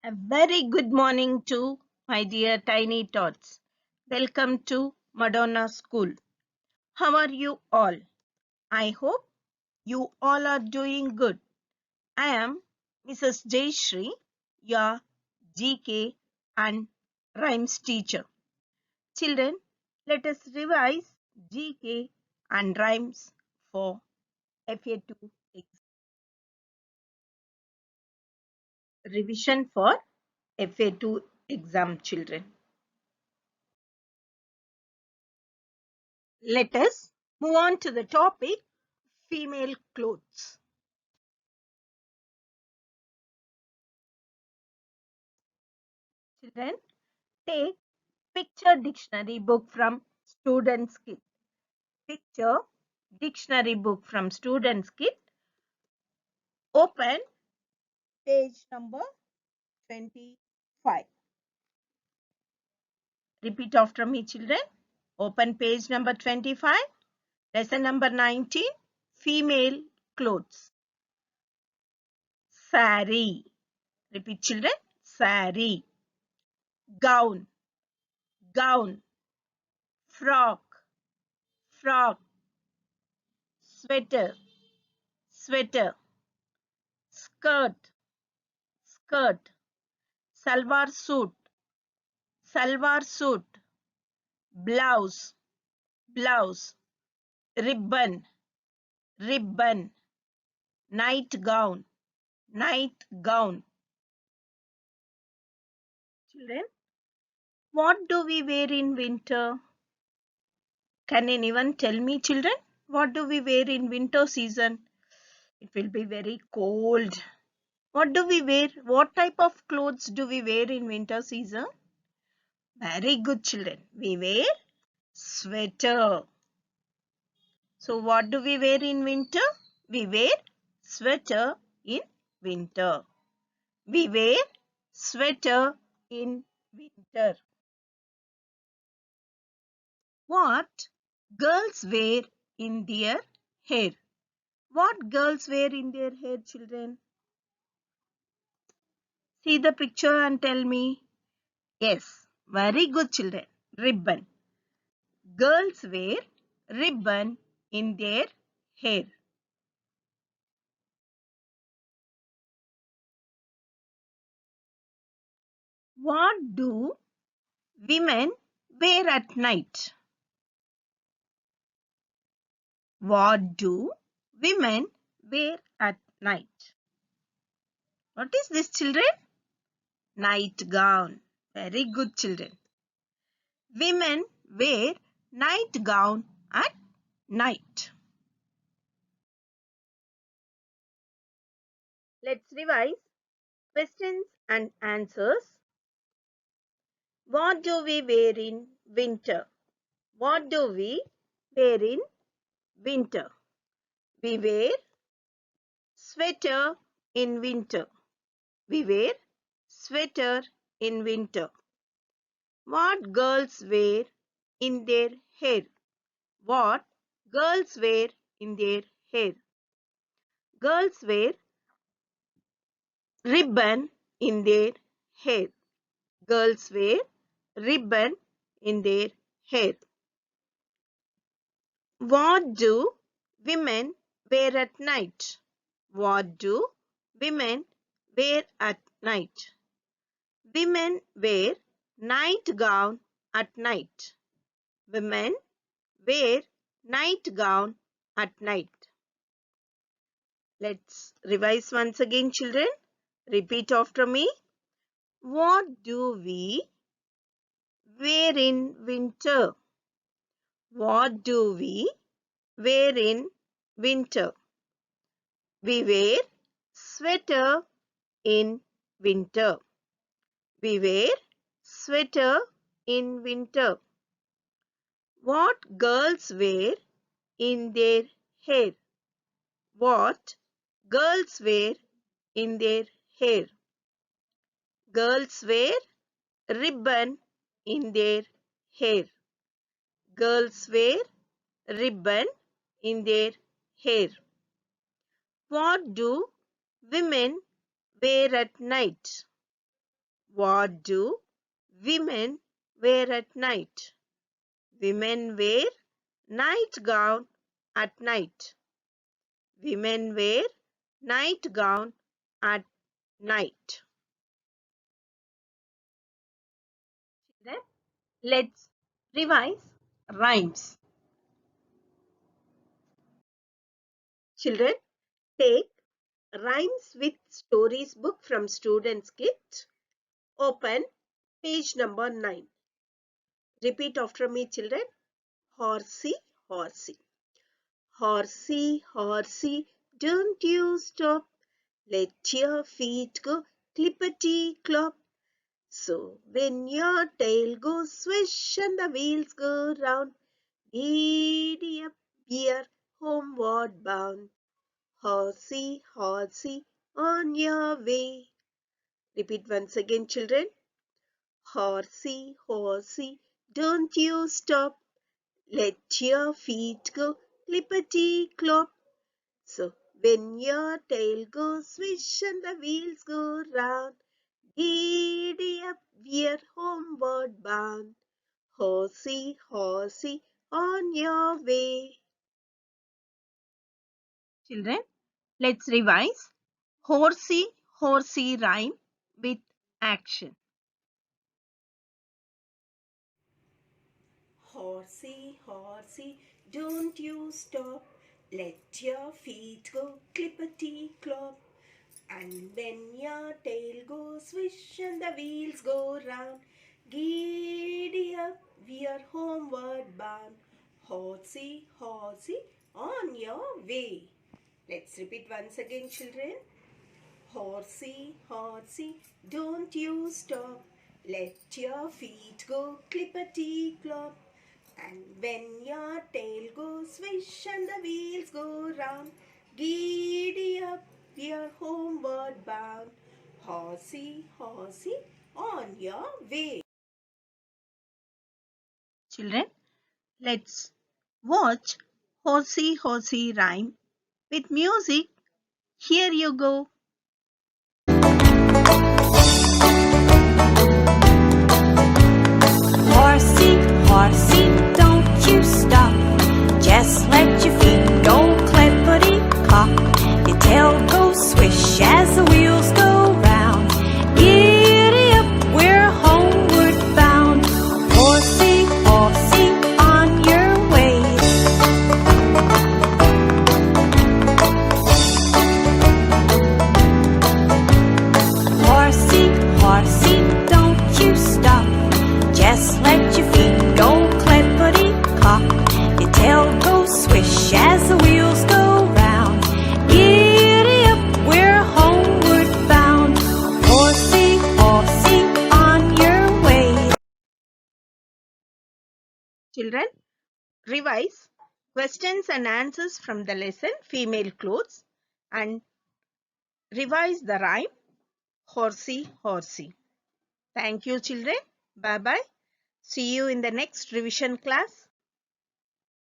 A very good morning to my dear tiny tots. Welcome to Madonna School. How are you all? I hope you all are doing good. I am Mrs. Jayashree, your GK and rhymes teacher. Children, let us revise GK and rhymes for FA2 revision for FA2 exam, children. Let us move on to the topic female clothes. Children, take picture dictionary book from students kit. Picture dictionary book from students kit. Open page number 25. Repeat after me, children. Open page number 25. Lesson number 19. Female clothes. Sari. Repeat, children. Sari. Gown. Gown. Frock. Frock. Sweater. Sweater. Skirt. Skirt. Salwar suit. Salwar suit. Blouse. Blouse. Ribbon. Ribbon. Nightgown. Nightgown. Children, what do we wear in winter? Can anyone tell me, children? What do we wear in winter season? It will be very cold. What do we wear? What type of clothes do we wear in winter season? Very good, children. We wear sweater. So what do we wear in winter? We wear sweater in winter. We wear sweater in winter. What girls wear in their hair? What girls wear in their hair, children? See the picture and tell me. Yes, very good, children. Ribbon. Girls wear ribbon in their hair. What do women wear at night? What do women wear at night? What is this, children? Nightgown. Very good, children. Women wear nightgown at night. Let's revise questions and answers. What do we wear in winter? What do we wear in winter? We wear sweater in winter. We wear sweater in winter. What girls wear in their hair? What girls wear in their hair? Girls wear ribbon in their hair. Girls wear ribbon in their hair. What do women wear at night? What do women wear at night? Women wear nightgown at night. Women wear nightgown at night. Let's revise once again, children. Repeat after me. What do we wear in winter? What do we wear in winter? We wear sweater in winter. We wear sweater in winter. What girls wear in their hair? What girls wear in their hair? Girls wear ribbon in their hair. Girls wear ribbon in their hair. What do women wear at night? What do women wear at night? Women wear nightgown at night. Women wear nightgown at night. Then let's revise rhymes. Children, take Rhymes with Stories book from Students Kit. Open page number 9. Repeat after me, children. Horsey, horsey. Horsey, horsey, don't you stop. Let your feet go clippity clop. So when your tail goes swish and the wheels go round, giddy up, we're homeward bound. Horsey, horsey, on your way. Repeat once again, children. Horsey, horsey, don't you stop. Let your feet go clippity clop. So when your tail goes swish and the wheels go round, giddy up, we're homeward bound. Horsey, horsey, on your way. Children, let's revise. Horsey, horsey rhyme with action. Horsey, horsey, don't you stop. Let your feet go clippity clop. And when your tail goes swish and the wheels go round, giddy up, we're homeward bound. Horsey, horsey, on your way. Let's repeat once again, children. Horsey, horsey, don't you stop. Let your feet go clippity clop. And when your tail goes swish and the wheels go round, giddy up, we're homeward bound. Horsey, horsey, on your way. Children, let's watch Horsey, horsey rhyme with music. Here you go. Horsey, horsey, don't you stop. Just let your feet go clippity clop. Your tail goes swish as the wheels go round. Giddy up, we're homeward bound. Horsey, horsey, on your way. Horsey, horsey, don't you stop. Just let your feet go clippity clop. Your tail goes swish as the wheels go round. Giddy up, we're homeward bound. Horsey, horsey, on your way. Children, revise questions and answers from the lesson Female Clothes and revise the rhyme Horsey, horsey. Thank you, children. Bye bye. See you in the next revision class.